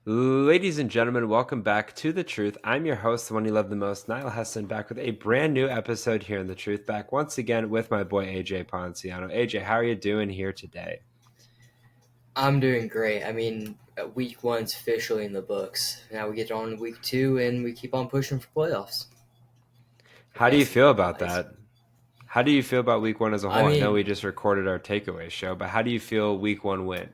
Ladies and gentlemen, welcome back to The Truth. I'm your host, the one you love the most, Niall Heston, back with a brand new episode here in The Truth. Back once again with my boy AJ Ponciano. AJ, how are you doing here today? I'm doing great. Week one's officially in the books. Now we get on week two, and we keep on pushing for playoffs, How do you fantasy feel football about wise. that? How do you feel about week one as a I whole? I know mean, we just recorded our takeaway show, but how do you feel week one went?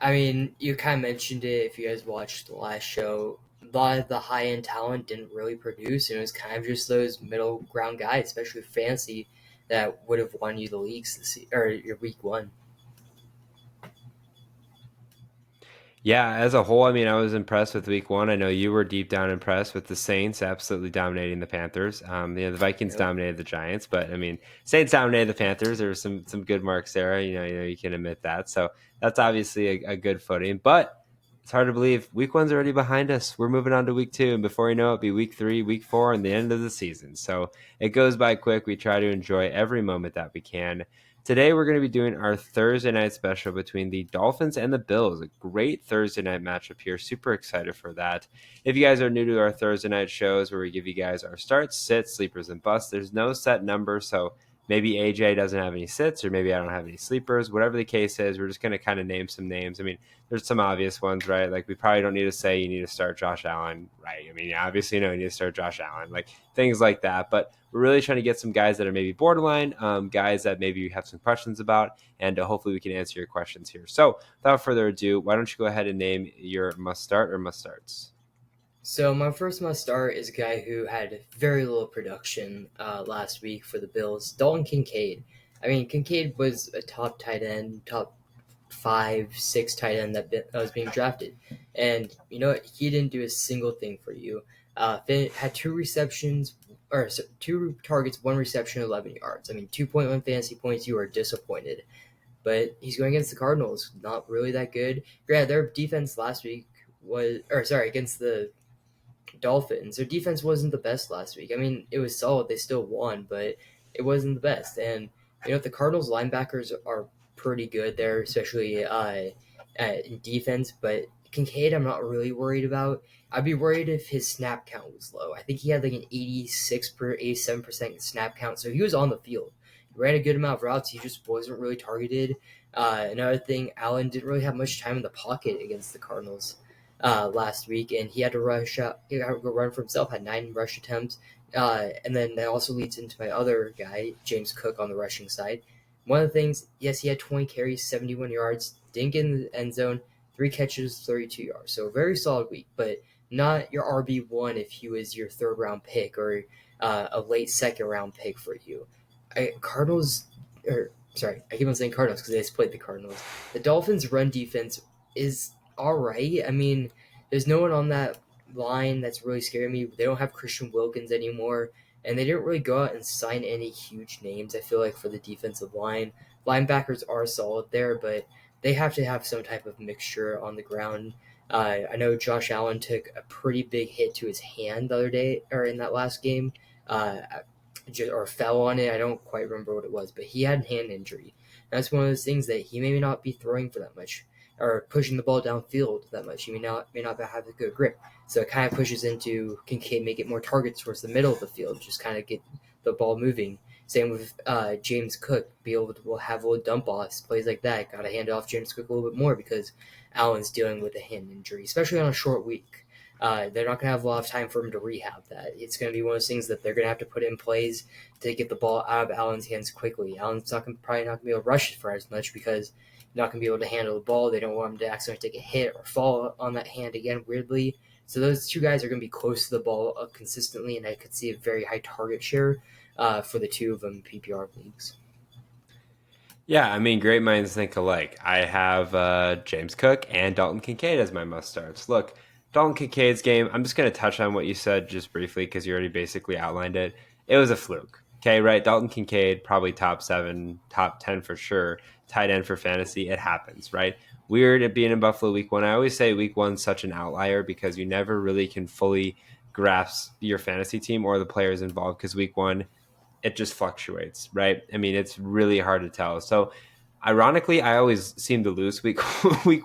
you kind of mentioned it if you guys watched the last show. A lot of the high end talent didn't really produce, and it was kind of just those middle ground guys, especially fancy, that would have won you the leagues or your week one. Yeah, as a whole, I mean, I was impressed with week one. I know you were deep down impressed with the Saints absolutely dominating the Panthers. The Vikings Yep. dominated the Giants, but I mean, Saints dominated the Panthers. There were some good marks there. You can admit that. So that's obviously a good footing. But it's hard to believe week one's already behind us. We're moving on to week two, and before you know it, it'll be week three, week four, and the end of the season. So it goes by quick. We try to enjoy every moment that we can. Today, we're going to be doing our Thursday night special between the Dolphins and the Bills. A great Thursday night matchup here. Super excited for that. If you guys are new to our Thursday night shows where we give you guys our starts, sits, sleepers, and busts, there's no set number. So maybe AJ doesn't have any sits or maybe I don't have any sleepers. Whatever the case is, we're just going to kind of name some names. I mean, there's some obvious ones, right? Like we probably don't need to say you need to start Josh Allen, right? I mean, yeah, obviously, you need to start Josh Allen, like things like that. But we're really trying to get some guys that are maybe borderline, guys that maybe you have some questions about, and hopefully we can answer your questions here. So without further ado, why don't you go ahead and name your must start or must starts? So my first must start is a guy who had very little production last week for the Bills, Dalton Kincaid. Kincaid was a top tight end, top five, six tight end that was being drafted, and you know what? He didn't do a single thing for you. Had two receptions, two targets, one reception, 11 yards. 2.1 fantasy points. You are disappointed, but he's going against the Cardinals, not really that good. Yeah, their defense last week against the Dolphins. Their defense wasn't the best last week. It was solid. They still won, but it wasn't the best. And the Cardinals linebackers are pretty good there, especially in defense. But Kincaid, I'm not really worried about. I'd be worried if his snap count was low. I think he had like an 87% snap count, so he was on the field. He ran a good amount of routes. He just wasn't really targeted. Another thing, Allen didn't really have much time in the pocket against the Cardinals last week, and he had to rush out. He had to go run for himself. Had 9 rush attempts, and then that also leads into my other guy, James Cook, on the rushing side. One of the things, yes, he had 20 carries, 71 yards, didn't get in the end zone, 3 catches, 32 yards. So a very solid week, but not your RB1 if he was your third round pick or a late second round pick for you. Cardinals, or sorry, I keep on saying Cardinals because they just played the Cardinals. The Dolphins' run defense is all right. There's no one on that line that's really scaring me. They don't have Christian Wilkins anymore, and they didn't really go out and sign any huge names. I feel like for the defensive line, linebackers are solid there, but they have to have some type of mixture on the ground. I know Josh Allen took a pretty big hit to his hand the other day, or in that last game, uh, or fell on it. I don't quite remember what it was, but he had a hand injury. That's one of those things that he may not be throwing for that much or pushing the ball downfield that much. He may not have a good grip. So it kind of pushes into Kincaid make it more targets towards the middle of the field, just kind of get the ball moving. Same with James Cook, be able to have little dump offs, plays like that. Got to hand it off James Cook a little bit more because Allen's dealing with a hand injury, especially on a short week. They're not going to have a lot of time for him to rehab that. It's going to be one of those things that they're going to have to put in plays to get the ball out of Allen's hands quickly. Allen's probably not going to be able to rush it for as much because not going to be able to handle the ball. They don't want him to accidentally take a hit or fall on that hand again weirdly. So those two guys are going to be close to the ball consistently, and I could see a very high target share for the two of them in PPR leagues. Yeah, I mean, great minds think alike. I have James Cook and Dalton Kincaid as my must starts. Look, Dalton Kincaid's game, I'm just going to touch on what you said just briefly because you already basically outlined it. It was a fluke. Okay, right? Dalton Kincaid, probably top seven, top 10 for sure, tight end for fantasy. It happens, right? Weird at being in Buffalo week one. I always say week one's such an outlier because you never really can fully grasp your fantasy team or the players involved because week one, it just fluctuates, right? I mean, it's really hard to tell. So Ironically, I always seem to lose week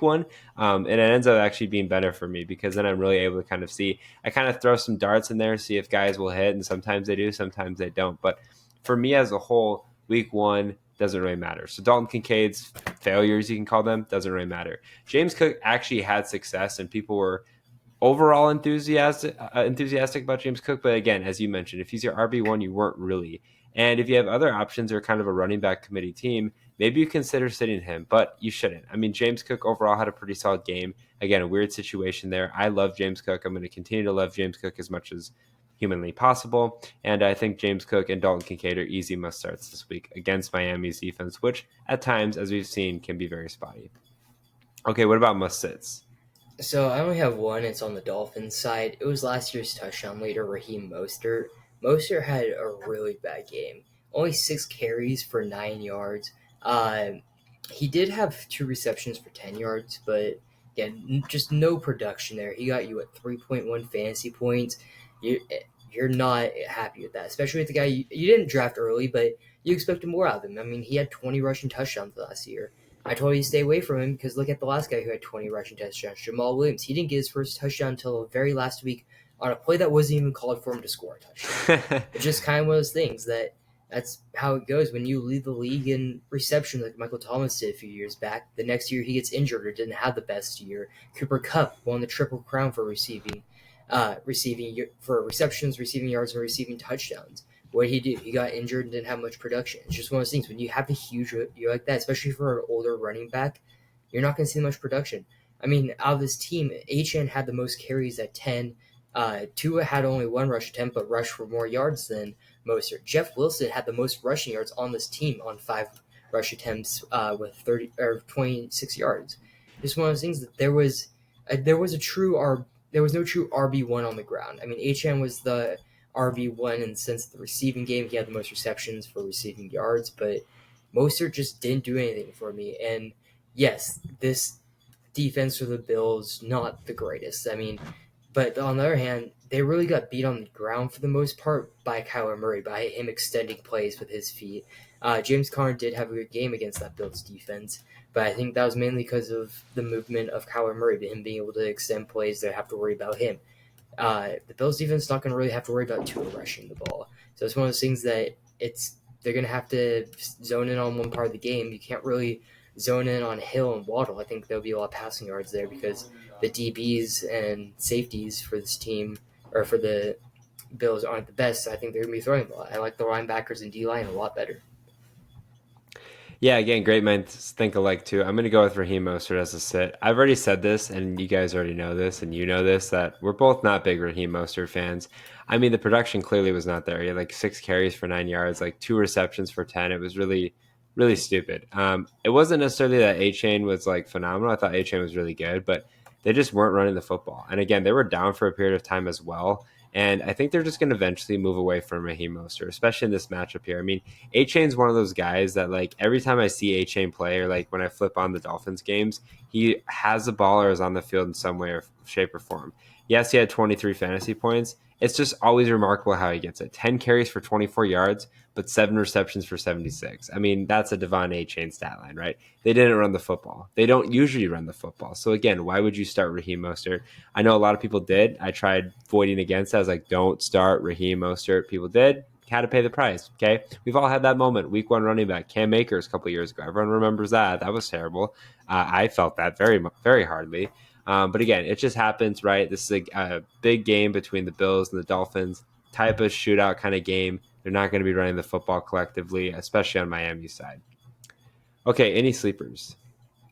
one, and it ends up actually being better for me because then I'm really able to kind of see. I kind of throw some darts in there, see if guys will hit, and sometimes they do, sometimes they don't. But for me as a whole, week one doesn't really matter. So Dalton Kincaid's failures, you can call them, doesn't really matter. James Cook actually had success, and people were overall enthusiastic about James Cook. But again, as you mentioned, if he's your RB1, you weren't really. And if you have other options or kind of a running back committee team, maybe you consider sitting him, but you shouldn't. I mean, James Cook overall had a pretty solid game. Again, a weird situation there. I love James Cook. I'm going to continue to love James Cook as much as humanly possible. And I think James Cook and Dalton Kincaid are easy must starts this week against Miami's defense, which at times, as we've seen, can be very spotty. Okay, what about must sits? So I only have one. It's on the Dolphins side. It was last year's touchdown leader, Raheem Mostert. Mostert had a really bad game. Only 6 carries for 9 yards. Uh, he did have 2 receptions for 10 yards, but again, just no production there. He got you at 3.1 fantasy points. You you're not happy with that, especially with the guy you didn't draft early, but you expected more out of him. I mean, he had 20 rushing touchdowns last year. I told you to stay away from him because look at the last guy who had 20 rushing touchdowns, Jamal Williams. He didn't get his first touchdown until the very last week on a play that wasn't even called for him to score a touchdown. It's just kind of one of those things that's how it goes when you lead the league in reception like Michael Thomas did a few years back. The next year he gets injured or didn't have the best year. Cooper Kupp won the Triple Crown for receiving for receptions, receiving yards, and receiving touchdowns. What did he do? He got injured and didn't have much production. It's just one of those things when you have a huge year like that, especially for an older running back, you're not going to see much production. I mean, out of this team, HN had the most carries at 10. Tua had only 1 rush attempt, but rushed for more yards than Mostert. Jeff Wilson had the most rushing yards on this team on 5 rush attempts with 30 or 26 yards. Just one of those things that there was no true RB1 on the ground. I mean, HN was the RB1 in the sense of the receiving game. He had the most receptions for receiving yards, but Mostert just didn't do anything for me. And yes, this defense for the Bills, not the greatest. I mean, but on the other hand, they really got beat on the ground for the most part by Kyler Murray, by him extending plays with his feet. James Conner did have a good game against that Bills defense, but I think that was mainly because of the movement of Kyler Murray, him being able to extend plays. They have to worry about him. The Bills defense is not going to really have to worry about Tua rushing the ball. So it's one of those things that they're going to have to zone in on one part of the game. You can't really zone in on Hill and Waddle. I think there'll be a lot of passing yards there because the DBs and safeties for this team or for the Bills aren't the best. So I think they're going to be throwing a lot. I like the linebackers and D-line a lot better. Yeah, again, great minds think alike too. I'm going to go with Raheem Mostert as a sit. I've already said this, and you guys already know this, and you know this, that we're both not big Raheem Mostert fans. I mean, the production clearly was not there. He had like 6 carries for 9 yards, like 2 receptions for 10. It was really, really stupid. It wasn't necessarily that A-Chain was like phenomenal. I thought A-Chain was really good, but they just weren't running the football. And again, they were down for a period of time as well. And I think they're just going to eventually move away from Raheem Mostert, especially in this matchup here. I mean, A-Chain's one of those guys that like every time I see A-Chain play or like when I flip on the Dolphins games, he has the ball or is on the field in some way or shape or form. Yes, he had 23 fantasy points. It's just always remarkable how he gets it. 10 carries for 24 yards, but 7 receptions for 76. I mean, that's a Devon A-Chain stat line, right? They didn't run the football. They don't usually run the football. So again, why would you start Raheem Mostert? I know a lot of people did. I tried voiding against it. I was like, don't start Raheem Mostert. People did. Had to pay the price. Okay. We've all had that moment. Week one running back, Cam Akers a couple years ago. Everyone remembers that. That was terrible. I felt that very, very hardly. But again, it just happens, right? This is a big game between the Bills and the Dolphins, type of shootout kind of game. They're not going to be running the football collectively, especially on Miami's side. Okay, any sleepers?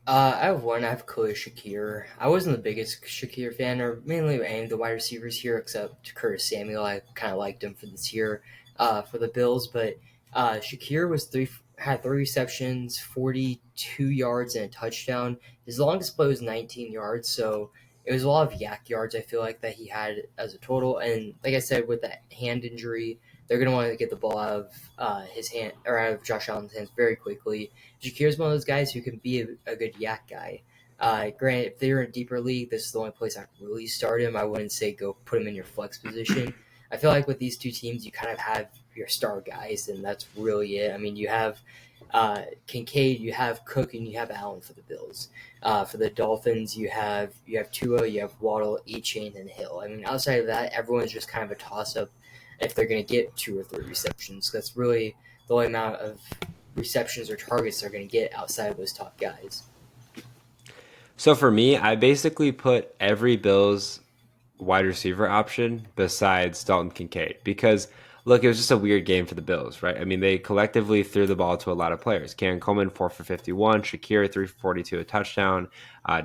I have one. I have Khalil Shakir. I wasn't the biggest Shakir fan, or mainly any of the wide receivers here, except Curtis Samuel. I kind of liked him for this year for the Bills, but Shakir had 3 receptions, 42 yards, and a touchdown. His longest play was 19 yards, so it was a lot of yak yards. I feel like that he had as a total, and like I said, with that hand injury, they're going to want to get the ball out of his hand or out of Josh Allen's hands very quickly. Shakir is one of those guys who can be a good yak guy. Granted, if they're in a deeper league, this is the only place I really start him. I wouldn't say go put him in your flex position. I feel like with these two teams, you kind of have your star guys, and that's really it. I mean, you have Kincaid, you have Cook, and you have Allen for the Bills. For the Dolphins, you have Tua, you have Waddle, Echane, and Hill. I mean, outside of that, everyone's just kind of a toss up if they're going to get 2 or 3 receptions. That's really the only amount of receptions or targets they're going to get outside of those top guys. So for me, I basically put every Bills wide receiver option besides Dalton Kincaid because look, it was just a weird game for the Bills, right? I mean, they collectively threw the ball to a lot of players. Cam Coleman 4 for 51, Shakir 3 for 42, a touchdown.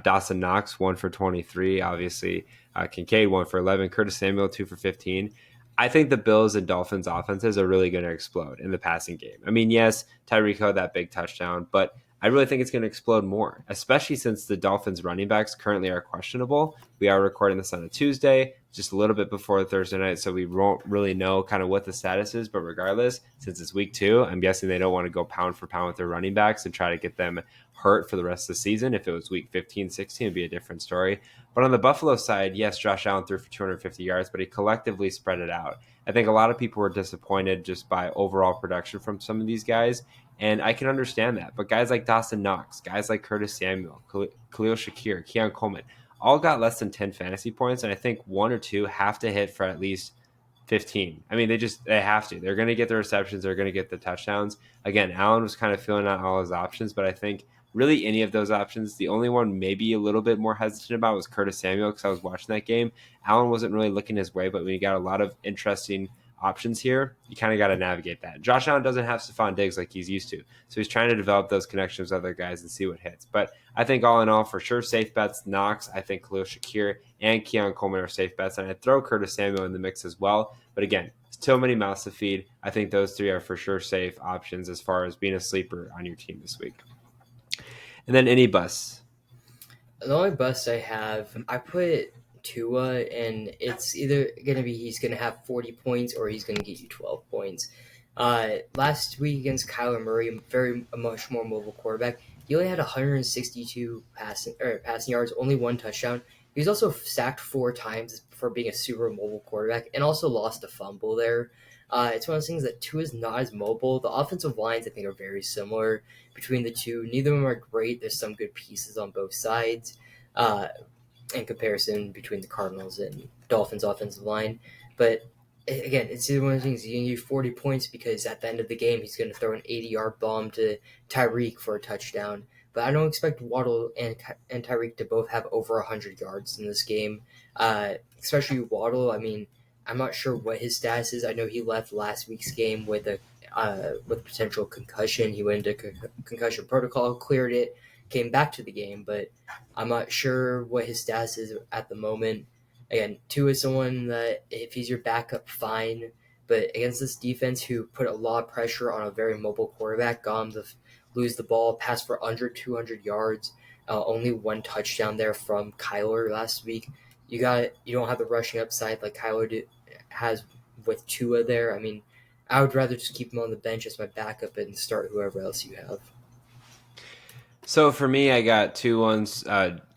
Dawson Knox 1 for 23, obviously. Kincaid 1 for 11, Curtis Samuel 2 for 15. I think the Bills and Dolphins offenses are really going to explode in the passing game. I mean, yes, Tyreek had that big touchdown, but I really think it's going to explode more, especially since the Dolphins running backs currently are questionable. We are recording this on a Tuesday, just a little bit before Thursday night, so we won't really know kind of what the status is. But regardless, since it's week 2, I'm guessing they don't want to go pound for pound with their running backs and try to get them hurt for the rest of the season. If it was week 15, 16, it'd be a different story. But on the Buffalo side, yes, Josh Allen threw for 250 yards, but he collectively spread it out. I think a lot of people were disappointed just by overall production from some of these guys. And I can understand that. But guys like Dawson Knox, guys like Curtis Samuel, Khalil Shakir, Keon Coleman, all got less than 10 fantasy points. And I think 1 or 2 have to hit for at least 15. I mean, they have to. They're going to get the receptions. They're going to get the touchdowns. Again, Allen was kind of filling out all his options, but I think really any of those options, the only one maybe a little bit more hesitant about was Curtis Samuel because I was watching that game. Allen wasn't really looking his way, but when you got a lot of interesting options here, you kind of got to navigate that. Josh Allen doesn't have Stephon Diggs like he's used to. So he's trying to develop those connections with other guys and see what hits. But I think all in all, for sure, safe bets, Knox, I think Khalil Shakir and Keon Coleman are safe bets. And I'd throw Curtis Samuel in the mix as well. But again, so many mouths to feed. I think those 3 are for sure safe options as far as being a sleeper on your team this week. And then any busts. The only bust I have, I put Tua, and it's either going to be he's going to have 40 points or he's going to get you 12 points. Last week against Kyler Murray, a much more mobile quarterback, he only had 162 passing yards, only 1 touchdown. He was also sacked 4 times for being a super mobile quarterback, and also lost a fumble there. It's one of those things that Tua is not as mobile. The offensive lines, I think, are very similar between the two. Neither of them are great. There's some good pieces on both sides uh, in comparison between the Cardinals and Dolphins offensive line. But again, it's either one of the things. He's going to give you 40 points because at the end of the game, he's going to throw an 80-yard bomb to Tyreek for a touchdown. But I don't expect Waddle and Tyreek to both have over 100 yards in this game, especially Waddle. I mean, I'm not sure what his status is. I know he left last week's game with a with potential concussion. He went into concussion protocol, cleared it, came back to the game, but I'm not sure what his status is at the moment. Again, Tua is someone that if he's your backup, fine. But against this defense, who put a lot of pressure on a very mobile quarterback, got him to lose the ball, pass for under 200 yards, only 1 touchdown there from Kyler last week. You don't have the rushing upside like has with Tua there. I mean, I would rather just keep him on the bench as my backup and start whoever else you have. So for me, I got 2 ones.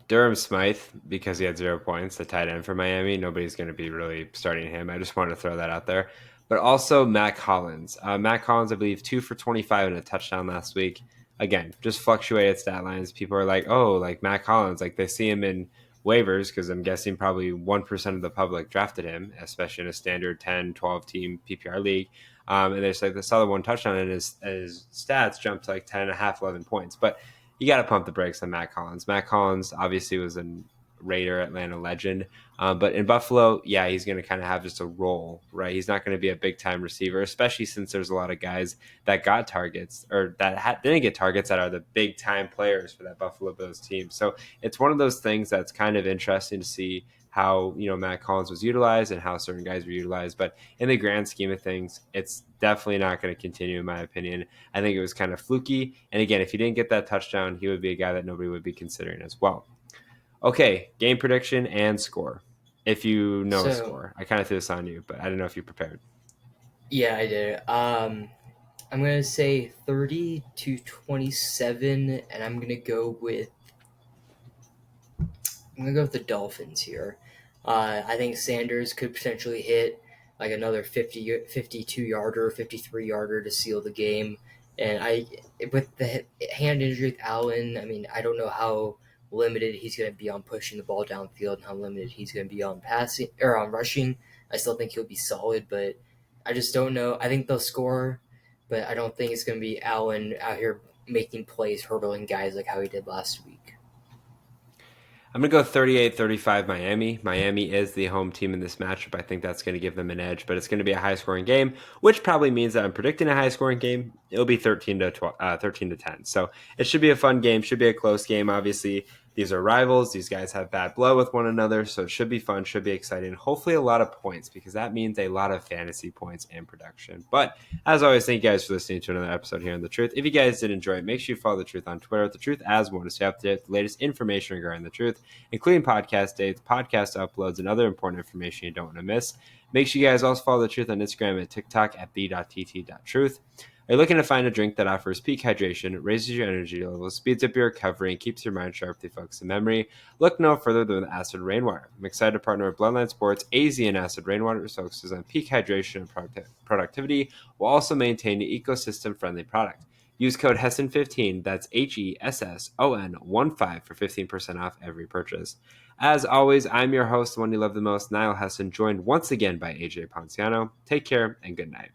Durham Smythe, because he had 0 points, the tight end for Miami. Nobody's going to be really starting him. I just wanted to throw that out there. But also Mac Hollins. Mac Hollins, I believe, 2 for 25 and a touchdown last week. Again, just fluctuated stat lines. People are like, oh, like Mac Hollins. Like they see him in waivers because I'm guessing probably 1% of the public drafted him, especially in a standard 10, 12 team PPR league. And there's like this other 1 touchdown and his stats jumped to like 10 and a half, 11 points. But you got to pump the brakes on Matt Collins. Matt Collins obviously was a Raider, Atlanta legend. But in Buffalo, yeah, he's going to kind of have just a role, right? He's not going to be a big time receiver, especially since there's a lot of guys that got targets or that didn't get targets that are the big time players for that Buffalo Bills team. So it's one of those things that's kind of interesting to see how Matt Collins was utilized and how certain guys were utilized. But in the grand scheme of things, it's definitely not going to continue, in my opinion. I think it was kind of fluky. And again, if he didn't get that touchdown, he would be a guy that nobody would be considering as well. Okay, game prediction and score. If you know a So score, I kind of threw this on you, but I don't know if you're prepared. yeah, I did. I'm gonna say 30-27, and I'm gonna go with the Dolphins here. I think Sanders could potentially hit like another 52 yarder, 53 yarder to seal the game. And with the hand injury with Allen, I mean, I don't know how limited he's going to be on pushing the ball downfield and how limited he's going to be on passing or on rushing. I still think he'll be solid, but I just don't know. I think they'll score, but I don't think it's going to be Allen out here making plays, hurdling guys like how he did last week. I'm going to go 38-35 Miami. Miami is the home team in this matchup. I think that's going to give them an edge, but it's going to be a high-scoring game, which probably means that I'm predicting a high-scoring game. It'll be 13 to 10. So it should be a fun game, should be a close game. Obviously, these are rivals. These guys have bad blood with one another, so it should be fun, should be exciting. Hopefully a lot of points, because that means a lot of fantasy points and production. But as always, thank you guys for listening to another episode here on The Truth. If you guys did enjoy it, make sure you follow The Truth on Twitter at The Truth as well to stay up to date with the latest information regarding The Truth, including podcast dates, podcast uploads, and other important information you don't want to miss. Make sure you guys also follow The Truth on Instagram and TikTok at the.tt.truth. Are you looking to find a drink that offers peak hydration, raises your energy levels, speeds up your recovery, and keeps your mind sharp through focus and memory? Look no further than Acid Rainwater. I'm excited to partner with Bloodline Sports. AZ and Acid Rainwater focuses on peak hydration and productivity while also maintaining an ecosystem-friendly product. Use code HESSON15, that's HESSON15 for 15% off every purchase. As always, I'm your host, the one you love the most, Niall Hesson, joined once again by AJ Ponciano. Take care and good night.